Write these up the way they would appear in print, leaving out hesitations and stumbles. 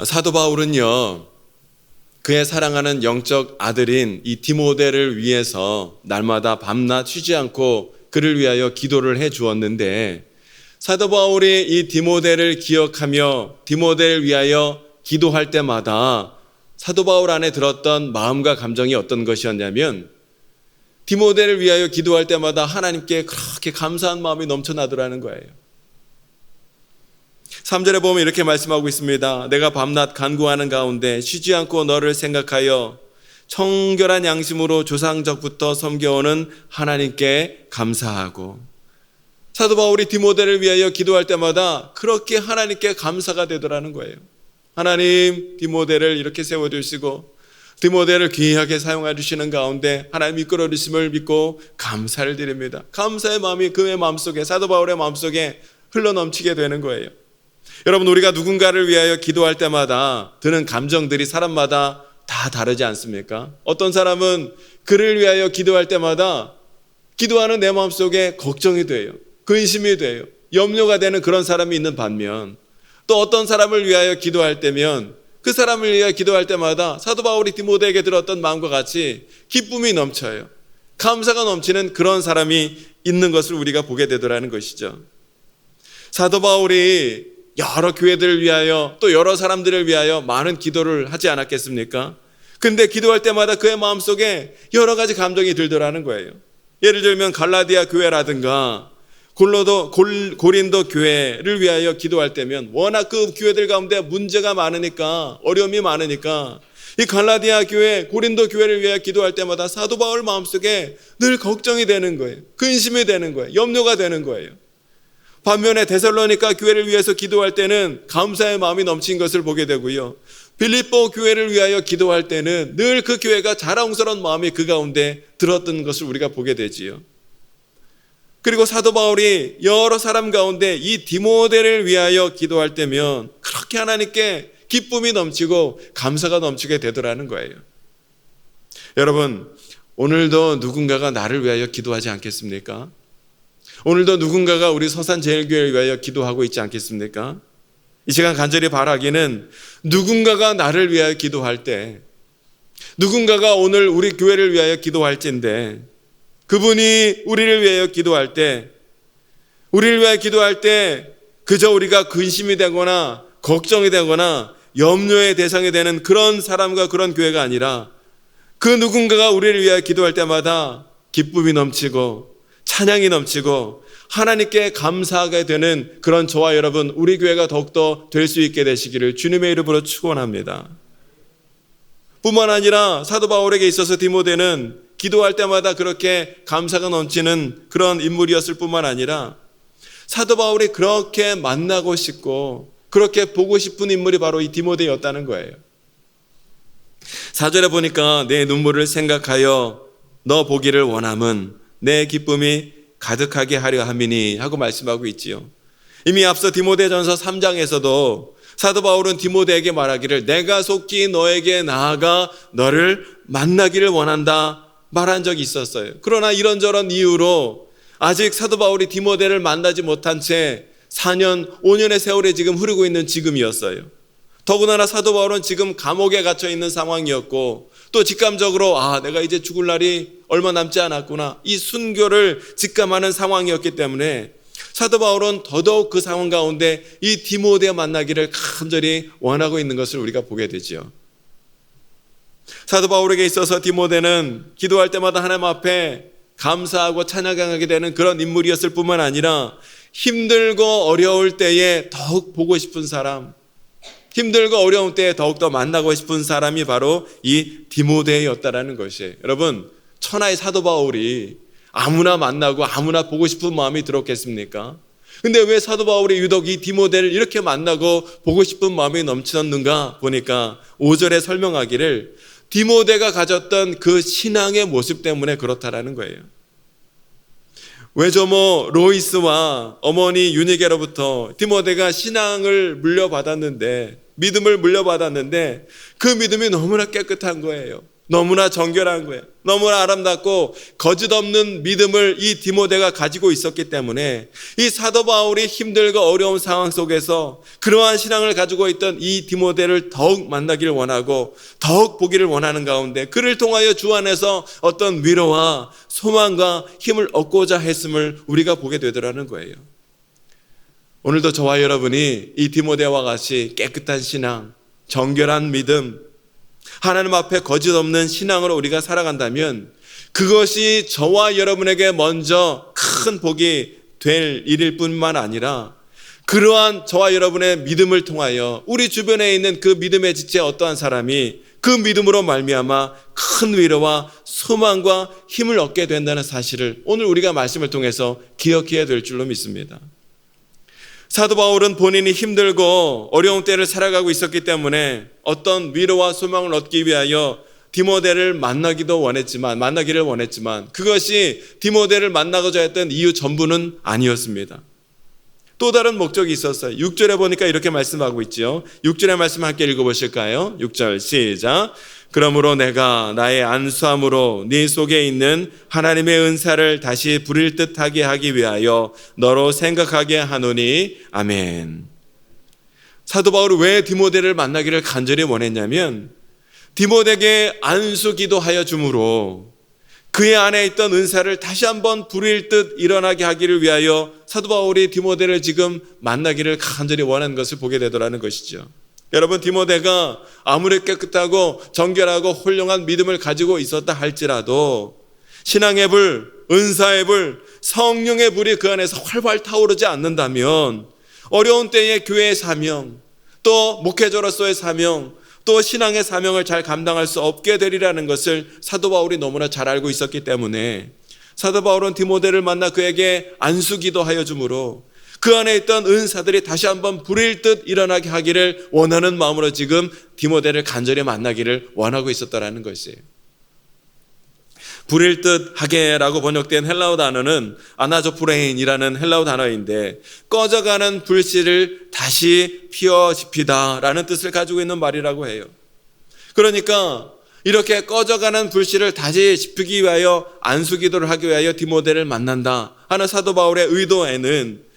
사도 바울은요, 그의 사랑하는 영적 아들인 이 디모데를 위해서 날마다 밤낮 쉬지 않고 그를 위하여 기도를 해 주었는데, 사도 바울이 이 디모데를 기억하며 디모데를 위하여 기도할 때마다 사도 바울 안에 들었던 마음과 감정이 어떤 것이었냐면, 디모데를 위하여 기도할 때마다 하나님께 그렇게 감사한 마음이 넘쳐나더라는 거예요. 3절에 보면 이렇게 말씀하고 있습니다. 내가 밤낮 간구하는 가운데 쉬지 않고 너를 생각하여 청결한 양심으로 조상적부터 섬겨오는 하나님께 감사하고. 사도 바울이 디모데를 위하여 기도할 때마다 그렇게 하나님께 감사가 되더라는 거예요. 하나님, 디모데를 이렇게 세워주시고 디모데를 귀하게 사용해 주시는 가운데 하나님 이끌어 주심을 믿고 감사를 드립니다. 감사의 마음이 그의 마음속에, 사도 바울의 마음속에 흘러넘치게 되는 거예요. 여러분, 우리가 누군가를 위하여 기도할 때마다 드는 감정들이 사람마다 다 다르지 않습니까? 어떤 사람은 그를 위하여 기도할 때마다 기도하는 내 마음속에 걱정이 돼요. 근심이 돼요. 염려가 되는 그런 사람이 있는 반면, 또 어떤 사람을 위하여 기도할 때면 그 사람을 위하여 기도할 때마다 사도 바울이 디모데에게 들었던 마음과 같이 기쁨이 넘쳐요. 감사가 넘치는 그런 사람이 있는 것을 우리가 보게 되더라는 것이죠. 사도 바울이 여러 교회들을 위하여 또 여러 사람들을 위하여 많은 기도를 하지 않았겠습니까? 근데 기도할 때마다 그의 마음속에 여러 가지 감정이 들더라는 거예요. 예를 들면 갈라디아 교회라든가 고린도 교회를 위하여 기도할 때면 워낙 그 교회들 가운데 문제가 많으니까, 어려움이 많으니까 이 갈라디아 교회, 고린도 교회를 위하여 기도할 때마다 사도 바울 마음속에 늘 걱정이 되는 거예요. 근심이 되는 거예요. 염려가 되는 거예요. 반면에 데살로니가 교회를 위해서 기도할 때는 감사의 마음이 넘친 것을 보게 되고요. 빌립보 교회를 위하여 기도할 때는 늘 그 교회가 자랑스러운 마음이 그 가운데 들었던 것을 우리가 보게 되지요. 그리고 사도 바울이 여러 사람 가운데 이 디모데를 위하여 기도할 때면 그렇게 하나님께 기쁨이 넘치고 감사가 넘치게 되더라는 거예요. 여러분, 오늘도 누군가가 나를 위하여 기도하지 않겠습니까? 오늘도 누군가가 우리 서산제일교회를 위하여 기도하고 있지 않겠습니까? 이 시간 간절히 바라기는 누군가가 나를 위하여 기도할 때, 누군가가 오늘 우리 교회를 위하여 기도할지인데, 그분이 우리를 위하여 기도할 때, 우리를 위하여 기도할 때 그저 우리가 근심이 되거나 걱정이 되거나 염려의 대상이 되는 그런 사람과 그런 교회가 아니라, 그 누군가가 우리를 위하여 기도할 때마다 기쁨이 넘치고 찬양이 넘치고 하나님께 감사하게 되는 그런 저와 여러분, 우리 교회가 더욱더 될 수 있게 되시기를 주님의 이름으로 축원합니다. 뿐만 아니라 사도 바울에게 있어서 디모데는 기도할 때마다 그렇게 감사가 넘치는 그런 인물이었을 뿐만 아니라 사도 바울이 그렇게 만나고 싶고 그렇게 보고 싶은 인물이 바로 이 디모데였다는 거예요. 4절에 보니까 내 눈물을 생각하여 너 보기를 원함은 내 기쁨이 가득하게 하려 함이니 하고 말씀하고 있지요. 이미 앞서 디모데전서 3장에서도 사도 바울은 디모데에게 말하기를 내가 속히 너에게 나아가 너를 만나기를 원한다 말한 적이 있었어요. 그러나 이런저런 이유로 아직 사도 바울이 디모데를 만나지 못한 채 4년, 5년의 세월이 지금 흐르고 있는 지금이었어요. 더군다나 사도 바울은 지금 감옥에 갇혀 있는 상황이었고, 또 직감적으로 내가 이제 죽을 날이 얼마 남지 않았구나, 이 순교를 직감하는 상황이었기 때문에 사도 바울은 더더욱 그 상황 가운데 이 디모데 만나기를 간절히 원하고 있는 것을 우리가 보게 되죠. 사도 바울에게 있어서 디모데는 기도할 때마다 하나님 앞에 감사하고 찬양하게 되는 그런 인물이었을 뿐만 아니라 힘들고 어려울 때에 더욱 보고 싶은 사람, 힘들고 어려운 때에 더욱더 만나고 싶은 사람이 바로 이 디모데였다라는 것이에요. 여러분, 천하의 사도 바울이 아무나 만나고 아무나 보고 싶은 마음이 들었겠습니까? 근데 왜 사도 바울이 유독 이 디모데를 이렇게 만나고 보고 싶은 마음이 넘치는가 보니까 5절에 설명하기를 디모데가 가졌던 그 신앙의 모습 때문에 그렇다라는 거예요. 외조모 로이스와 어머니 유니게로부터 디모데가 신앙을 물려받았는데, 믿음을 물려받았는데 그 믿음이 너무나 깨끗한 거예요. 너무나 정결한 거예요. 너무나 아름답고 거짓 없는 믿음을 이 디모데가 가지고 있었기 때문에 이 사도 바울이 힘들고 어려운 상황 속에서 그러한 신앙을 가지고 있던 이 디모데를 더욱 만나기를 원하고 더욱 보기를 원하는 가운데 그를 통하여 주 안에서 어떤 위로와 소망과 힘을 얻고자 했음을 우리가 보게 되더라는 거예요. 오늘도 저와 여러분이 이 디모데와 같이 깨끗한 신앙, 정결한 믿음, 하나님 앞에 거짓 없는 신앙으로 우리가 살아간다면 그것이 저와 여러분에게 먼저 큰 복이 될 일일 뿐만 아니라 그러한 저와 여러분의 믿음을 통하여 우리 주변에 있는 그 믿음의 지체 어떠한 사람이 그 믿음으로 말미암아 큰 위로와 소망과 힘을 얻게 된다는 사실을 오늘 우리가 말씀을 통해서 기억해야 될 줄로 믿습니다. 사도 바울은 본인이 힘들고 어려운 때를 살아가고 있었기 때문에 어떤 위로와 소망을 얻기 위하여 디모데를 만나기를 원했지만 그것이 디모데를 만나고자 했던 이유 전부는 아니었습니다. 또 다른 목적이 있었어요. 6절에 보니까 이렇게 말씀하고 있죠. 6절의 말씀 함께 읽어보실까요? 6절 시작. 그러므로 내가 나의 안수함으로 네 속에 있는 하나님의 은사를 다시 부릴 듯하게 하기 위하여 너로 생각하게 하노니 아멘. 사도 바울은 왜 디모데를 만나기를 간절히 원했냐면 디모데에게 안수 기도하여 주므로 그의 안에 있던 은사를 다시 한번 부릴 듯 일어나게 하기를 위하여 사도 바울이 디모데를 지금 만나기를 간절히 원하는 것을 보게 되더라는 것이죠. 여러분, 디모데가 아무리 깨끗하고 정결하고 훌륭한 믿음을 가지고 있었다 할지라도 신앙의 불, 은사의 불, 성령의 불이 그 안에서 활활 타오르지 않는다면 어려운 때의 교회의 사명, 또 목회자로서의 사명, 또 신앙의 사명을 잘 감당할 수 없게 되리라는 것을 사도 바울이 너무나 잘 알고 있었기 때문에 사도 바울은 디모데를 만나 그에게 안수 기도하여 주므로 그 안에 있던 은사들이 다시 한번 불일 듯 일어나게 하기를 원하는 마음으로 지금 디모데를 간절히 만나기를 원하고 있었다라는 것이에요. 불일 듯 하게라고 번역된 헬라어 단어는 아나조프레인이라는 헬라어 단어인데 꺼져가는 불씨를 다시 피워지피다라는 뜻을 가지고 있는 말이라고 해요. 그러니까 이렇게 꺼져가는 불씨를 다시 지피기 위하여 안수기도를 하기 위하여 디모데를 만난다 하는 사도 바울의 의도에는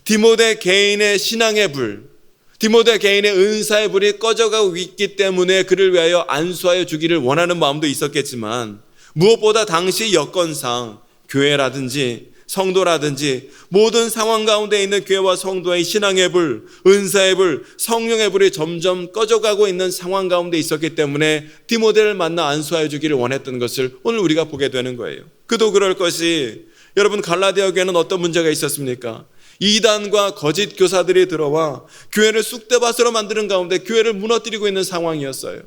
디모데 개인의 신앙의 불, 디모데 개인의 은사의 불이 꺼져가고 있기 때문에 그를 위하여 안수하여 주기를 원하는 마음도 있었겠지만 무엇보다 당시 여건상 교회라든지 성도라든지 모든 상황 가운데 있는 교회와 성도의 신앙의 불, 은사의 불, 성령의 불이 점점 꺼져가고 있는 상황 가운데 있었기 때문에 디모데를 만나 안수하여 주기를 원했던 것을 오늘 우리가 보게 되는 거예요. 그도 그럴 것이 여러분 갈라디아 교회는 어떤 문제가 있었습니까? 이단과 거짓 교사들이 들어와 교회를 쑥대밭으로 만드는 가운데 교회를 무너뜨리고 있는 상황이었어요.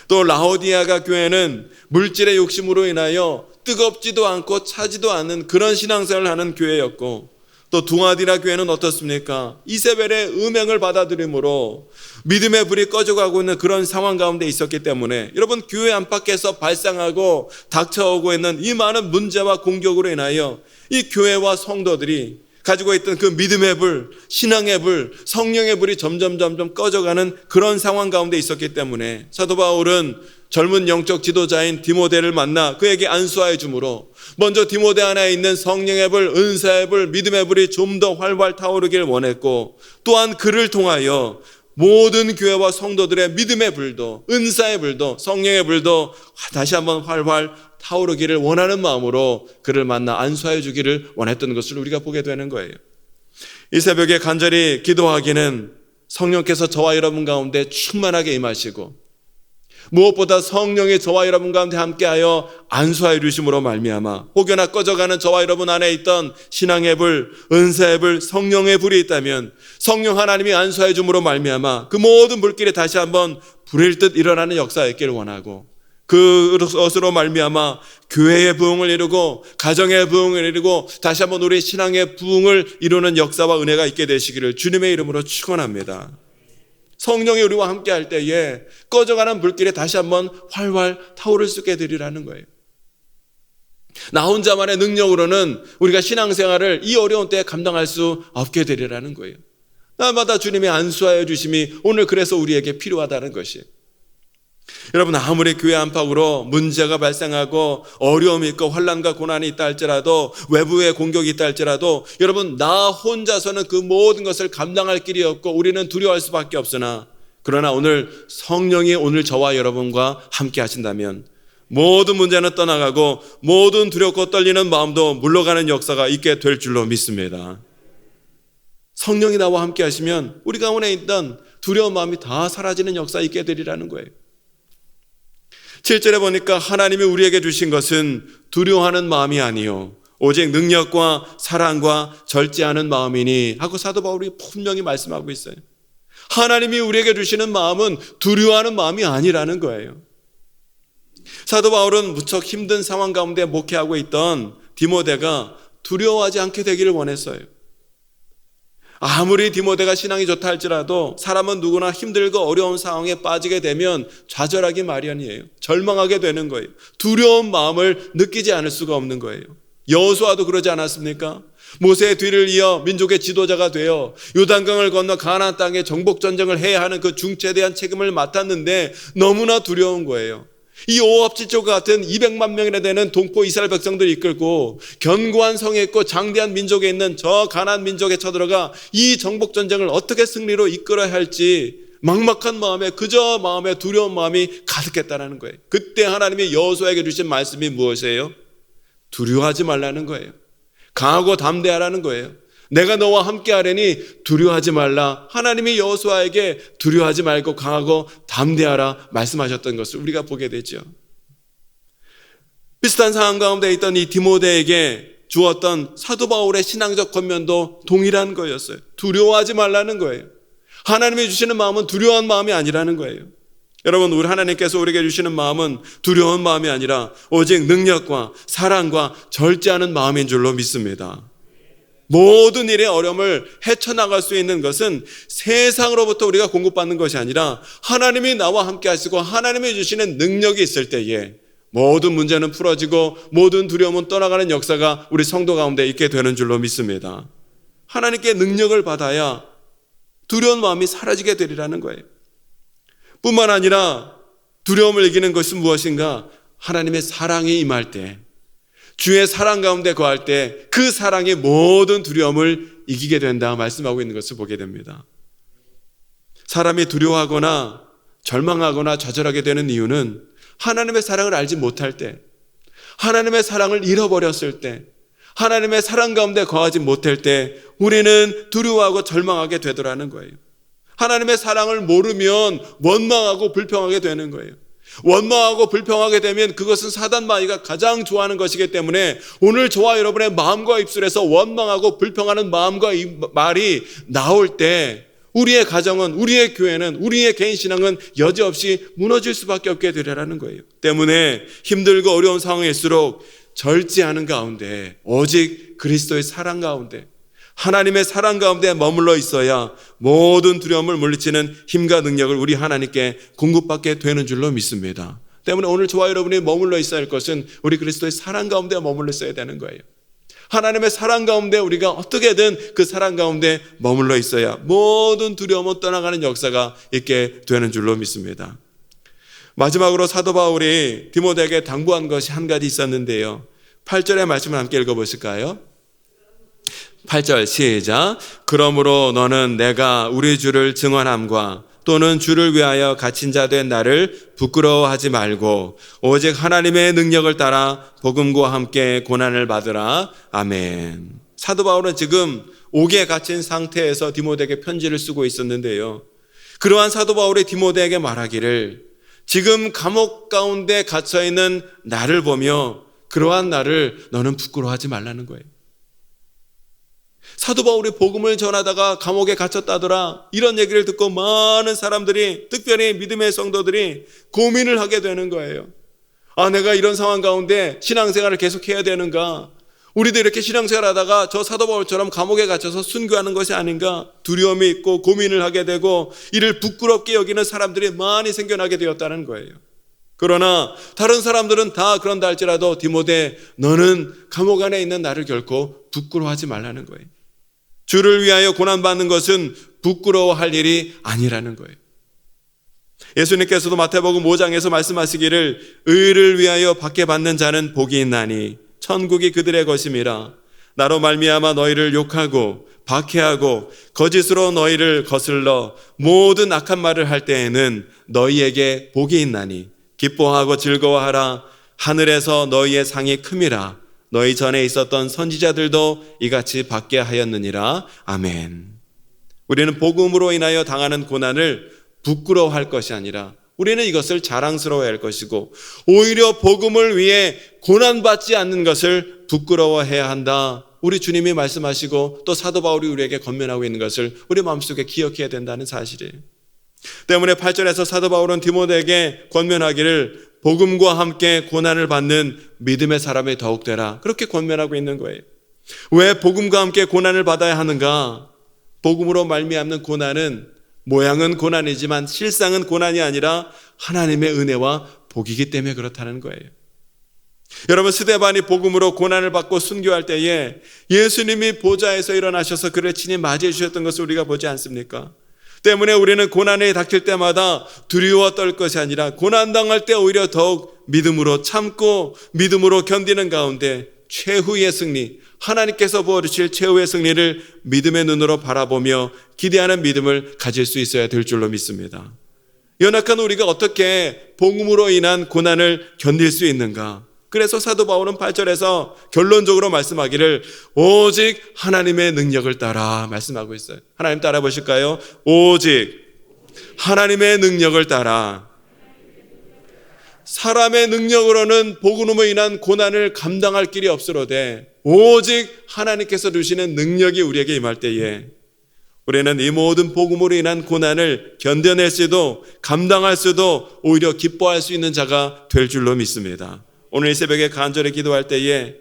또 라오디아가 교회는 물질의 욕심으로 인하여 뜨겁지도 않고 차지도 않는 그런 신앙생활을 하는 교회였고 또 두아디라 교회는 어떻습니까? 이세벨의 음행을 받아들이므로 믿음의 불이 꺼져가고 있는 그런 상황 가운데 있었기 때문에 여러분 교회 안팎에서 발생하고 닥쳐오고 있는 이 많은 문제와 공격으로 인하여 이 교회와 성도들이 가지고 있던 그 믿음의 불, 신앙의 불, 성령의 불이 점점 꺼져가는 그런 상황 가운데 있었기 때문에 사도 바울은 젊은 영적 지도자인 디모데를 만나 그에게 안수하여 주므로 먼저 디모데 안에 있는 성령의 불, 은사의 불, 믿음의 불이 좀 더 활활 타오르길 원했고 또한 그를 통하여 모든 교회와 성도들의 믿음의 불도, 은사의 불도, 성령의 불도 다시 한번 활활 타오르기를 원하는 마음으로 그를 만나 안수하여 주기를 원했던 것을 우리가 보게 되는 거예요. 이 새벽에 간절히 기도하기는 성령께서 저와 여러분 가운데 충만하게 임하시고 무엇보다 성령이 저와 여러분 가운데 함께하여 안수하여 주심으로 말미암아 혹여나 꺼져가는 저와 여러분 안에 있던 신앙의 불, 은사의 불, 성령의 불이 있다면 성령 하나님이 안수하여 주심으로 말미암아 그 모든 불길이 다시 한번 불일 듯 일어나는 역사가 있기를 원하고 그것으로 말미암아 교회의 부흥을 이루고 가정의 부흥을 이루고 다시 한번 우리 신앙의 부흥을 이루는 역사와 은혜가 있게 되시기를 주님의 이름으로 축원합니다. 성령이 우리와 함께 할 때에 꺼져가는 불길에 다시 한번 활활 타오를 수 있게 되리라는 거예요. 나 혼자만의 능력으로는 우리가 신앙생활을 이 어려운 때에 감당할 수 없게 되리라는 거예요. 날마다 주님의 안수하여 주심이 오늘 그래서 우리에게 필요하다는 것이에요. 여러분, 아무리 교회 안팎으로 문제가 발생하고 어려움이 있고 환난과 고난이 있다 할지라도, 외부의 공격이 있다 할지라도, 여러분, 나 혼자서는 그 모든 것을 감당할 길이 없고 우리는 두려워할 수밖에 없으나, 그러나 오늘 성령이 오늘 저와 여러분과 함께 하신다면 모든 문제는 떠나가고 모든 두렵고 떨리는 마음도 물러가는 역사가 있게 될 줄로 믿습니다. 성령이 나와 함께 하시면 우리 가운데 있던 두려운 마음이 다 사라지는 역사 있게 되리라는 거예요. 7절에 보니까 하나님이 우리에게 주신 것은 두려워하는 마음이 아니요 오직 능력과 사랑과 절제하는 마음이니 하고 사도 바울이 분명히 말씀하고 있어요. 하나님이 우리에게 주시는 마음은 두려워하는 마음이 아니라는 거예요. 사도 바울은 무척 힘든 상황 가운데 목회하고 있던 디모데가 두려워하지 않게 되기를 원했어요. 아무리 디모데가 신앙이 좋다 할지라도 사람은 누구나 힘들고 어려운 상황에 빠지게 되면 좌절하기 마련이에요. 절망하게 되는 거예요. 두려운 마음을 느끼지 않을 수가 없는 거예요. 여호수아도 그러지 않았습니까? 모세의 뒤를 이어 민족의 지도자가 되어 요단강을 건너 가나안 땅에 정복 전쟁을 해야 하는 그 중체대한 책임을 맡았는데 너무나 두려운 거예요. 이 오합지족 같은 200만 명이나 되는 동포 이스라엘 백성들을 이끌고 견고한 성에 있고 장대한 민족에 있는 저 가나안 민족에 쳐들어가 이 정복 전쟁을 어떻게 승리로 이끌어야 할지 막막한 마음에, 그저 마음에 두려운 마음이 가득했다는 거예요. 그때 하나님이 여호수아에게 주신 말씀이 무엇이에요? 두려워하지 말라는 거예요. 강하고 담대하라는 거예요. 내가 너와 함께 하려니 두려워하지 말라. 하나님이 여호수아에게 두려워하지 말고 강하고 담대하라 말씀하셨던 것을 우리가 보게 되죠. 비슷한 상황 가운데 있던 이 디모데에게 주었던 사도 바울의 신앙적 권면도 동일한 거였어요. 두려워하지 말라는 거예요. 하나님이 주시는 마음은 두려운 마음이 아니라는 거예요. 여러분, 우리 하나님께서 우리에게 주시는 마음은 두려운 마음이 아니라 오직 능력과 사랑과 절제하는 마음인 줄로 믿습니다. 모든 일의 어려움을 헤쳐나갈 수 있는 것은 세상으로부터 우리가 공급받는 것이 아니라 하나님이 나와 함께 하시고 하나님이 주시는 능력이 있을 때에 모든 문제는 풀어지고 모든 두려움은 떠나가는 역사가 우리 성도 가운데 있게 되는 줄로 믿습니다. 하나님께 능력을 받아야 두려운 마음이 사라지게 되리라는 거예요. 뿐만 아니라 두려움을 이기는 것은 무엇인가? 하나님의 사랑이 임할 때, 주의 사랑 가운데 거할 때 그 사랑이 모든 두려움을 이기게 된다 말씀하고 있는 것을 보게 됩니다. 사람이 두려워하거나 절망하거나 좌절하게 되는 이유는 하나님의 사랑을 알지 못할 때, 하나님의 사랑을 잃어버렸을 때, 하나님의 사랑 가운데 거하지 못할 때 우리는 두려워하고 절망하게 되더라는 거예요. 하나님의 사랑을 모르면 원망하고 불평하게 되는 거예요. 원망하고 불평하게 되면 그것은 사단 마귀가 가장 좋아하는 것이기 때문에 오늘 저와 여러분의 마음과 입술에서 원망하고 불평하는 마음과 말이 나올 때 우리의 가정은, 우리의 교회는, 우리의 개인 신앙은 여지없이 무너질 수밖에 없게 되리라는 거예요. 때문에 힘들고 어려운 상황일수록 절제하는 가운데 오직 그리스도의 사랑 가운데, 하나님의 사랑 가운데 머물러 있어야 모든 두려움을 물리치는 힘과 능력을 우리 하나님께 공급받게 되는 줄로 믿습니다. 때문에 오늘 저와 여러분이 머물러 있어야 할 것은 우리 그리스도의 사랑 가운데 머물러 있어야 되는 거예요. 하나님의 사랑 가운데 우리가 어떻게든 그 사랑 가운데 머물러 있어야 모든 두려움은 떠나가는 역사가 있게 되는 줄로 믿습니다. 마지막으로 사도 바울이 디모데에게 당부한 것이 한 가지 있었는데요. 8절의 말씀을 함께 읽어보실까요? 8절 시작. 그러므로 너는 내가 우리 주를 증언함과 또는 주를 위하여 갇힌 자 된 나를 부끄러워하지 말고 오직 하나님의 능력을 따라 복음과 함께 고난을 받으라. 아멘. 사도 바울은 지금 옥에 갇힌 상태에서 디모데에게 편지를 쓰고 있었는데요. 그러한 사도 바울이 디모데에게 말하기를 지금 감옥 가운데 갇혀있는 나를 보며 그러한 나를 너는 부끄러워하지 말라는 거예요. 사도 바울이 복음을 전하다가 감옥에 갇혔다더라, 이런 얘기를 듣고 많은 사람들이, 특별히 믿음의 성도들이 고민을 하게 되는 거예요. 아, 내가 이런 상황 가운데 신앙생활을 계속해야 되는가? 우리도 이렇게 신앙생활 하다가 저 사도 바울처럼 감옥에 갇혀서 순교하는 것이 아닌가? 두려움이 있고 고민을 하게 되고 이를 부끄럽게 여기는 사람들이 많이 생겨나게 되었다는 거예요. 그러나 다른 사람들은 다 그런다 할지라도 디모데, 너는 감옥 안에 있는 나를 결코 부끄러워하지 말라는 거예요. 주를 위하여 고난받는 것은 부끄러워할 일이 아니라는 거예요. 예수님께서도 마태복음 5장에서 말씀하시기를 의를 위하여 박해받는 자는 복이 있나니 천국이 그들의 것임이라. 나로 말미암아 너희를 욕하고 박해하고 거짓으로 너희를 거슬러 모든 악한 말을 할 때에는 너희에게 복이 있나니 기뻐하고 즐거워하라. 하늘에서 너희의 상이 큼이라. 너희 전에 있었던 선지자들도 이같이 받게 하였느니라. 아멘. 우리는 복음으로 인하여 당하는 고난을 부끄러워할 것이 아니라 우리는 이것을 자랑스러워야 할 것이고, 오히려 복음을 위해 고난받지 않는 것을 부끄러워해야 한다. 우리 주님이 말씀하시고 또 사도 바울이 우리에게 권면하고 있는 것을 우리 마음속에 기억해야 된다는 사실이에요. 때문에 8절에서 사도 바울은 디모데에게 권면하기를 복음과 함께 고난을 받는 믿음의 사람이 더욱 되라, 그렇게 권면하고 있는 거예요. 왜 복음과 함께 고난을 받아야 하는가? 복음으로 말미암는 고난은 모양은 고난이지만 실상은 고난이 아니라 하나님의 은혜와 복이기 때문에 그렇다는 거예요. 여러분, 스데반이 복음으로 고난을 받고 순교할 때에 예수님이 보좌에서 일어나셔서 그를 친히 맞이해 주셨던 것을 우리가 보지 않습니까? 때문에 우리는 고난에 닥칠 때마다 두려워 떨 것이 아니라 고난당할 때 오히려 더욱 믿음으로 참고 믿음으로 견디는 가운데 최후의 승리, 하나님께서 부어주실 최후의 승리를 믿음의 눈으로 바라보며 기대하는 믿음을 가질 수 있어야 될 줄로 믿습니다. 연약한 우리가 어떻게 복음으로 인한 고난을 견딜 수 있는가? 그래서 사도 바울은 8절에서 결론적으로 말씀하기를 오직 하나님의 능력을 따라 말씀하고 있어요. 하나님 따라 보실까요? 오직 하나님의 능력을 따라. 사람의 능력으로는 복음으로 인한 고난을 감당할 길이 없으로되 오직 하나님께서 주시는 능력이 우리에게 임할 때에 우리는 이 모든 복음으로 인한 고난을 견뎌낼 수도 감당할 수도 오히려 기뻐할 수 있는 자가 될 줄로 믿습니다. 오늘 이 새벽에 간절히 기도할 때에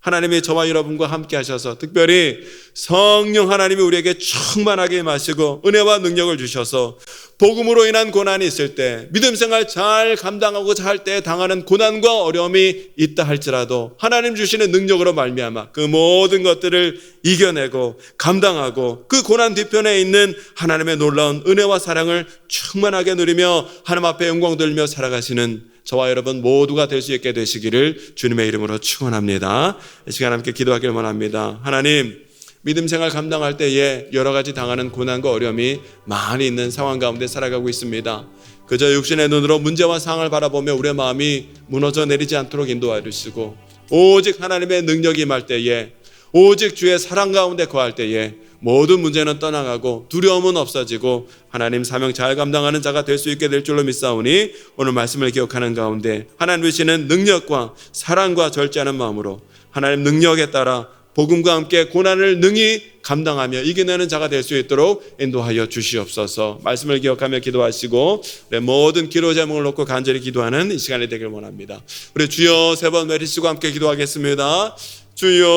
하나님이 저와 여러분과 함께 하셔서 특별히 성령 하나님이 우리에게 충만하게 임하시고 은혜와 능력을 주셔서 복음으로 인한 고난이 있을 때 믿음 생활 잘 감당하고자 할 때 당하는 고난과 어려움이 있다 할지라도 하나님 주시는 능력으로 말미암아 그 모든 것들을 이겨내고 감당하고 그 고난 뒤편에 있는 하나님의 놀라운 은혜와 사랑을 충만하게 누리며 하나님 앞에 영광 돌며 살아가시는 저와 여러분 모두가 될 수 있게 되시기를 주님의 이름으로 축원합니다. 이 시간 함께 기도하기를 원합니다. 하나님, 믿음 생활 감당할 때에 여러 가지 당하는 고난과 어려움이 많이 있는 상황 가운데 살아가고 있습니다. 그저 육신의 눈으로 문제와 상황을 바라보며 우리의 마음이 무너져 내리지 않도록 인도하여 주시고 오직 하나님의 능력이 임할 때에 오직 주의 사랑 가운데 거할 때에 모든 문제는 떠나가고 두려움은 없어지고 하나님 사명 잘 감당하는 자가 될 수 있게 될 줄로 믿사오니 오늘 말씀을 기억하는 가운데 하나님 주시는 능력과 사랑과 절제하는 마음으로 하나님 능력에 따라 복음과 함께 고난을 능히 감당하며 이겨내는 자가 될 수 있도록 인도하여 주시옵소서. 말씀을 기억하며 기도하시고 모든 기도 제목을 놓고 간절히 기도하는 이 시간이 되길 원합니다. 우리 주여 세 번 외치시고 함께 기도하겠습니다. 주여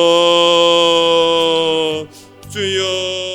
주여